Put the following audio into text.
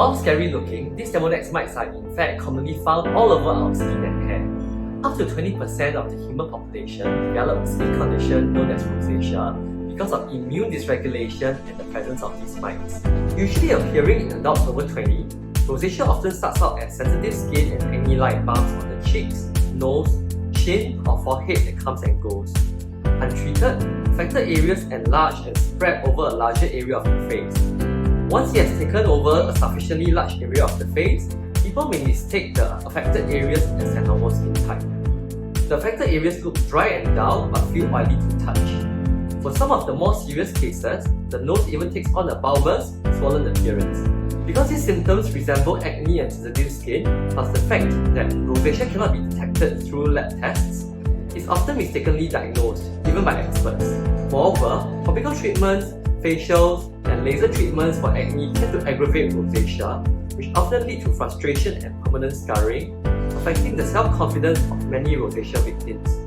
While scary looking, these demodex mites are in fact commonly found all over our skin and hair. Up to 20% of the human population develop a skin condition known as rosacea because of immune dysregulation and the presence of these mites. Usually appearing in adults over 20, rosacea often starts out as sensitive skin and acne-like bumps on the cheeks, nose, chin, or forehead that comes and goes. Untreated, affected areas enlarge and spread over a larger area of the face. Once it has taken over a sufficiently large area of the face, people may mistake the affected areas as their normal skin type. The affected areas look dry and dull but feel oily to touch. For some of the more serious cases, the nose even takes on a bulbous, swollen appearance. Because these symptoms resemble acne and sensitive skin, plus the fact that rosacea cannot be detected through lab tests, it's often mistakenly diagnosed, even by experts. Moreover, topical treatments, facials, and laser treatments for acne tend to aggravate rosacea, which often lead to frustration and permanent scarring, affecting the self-confidence of many rosacea victims.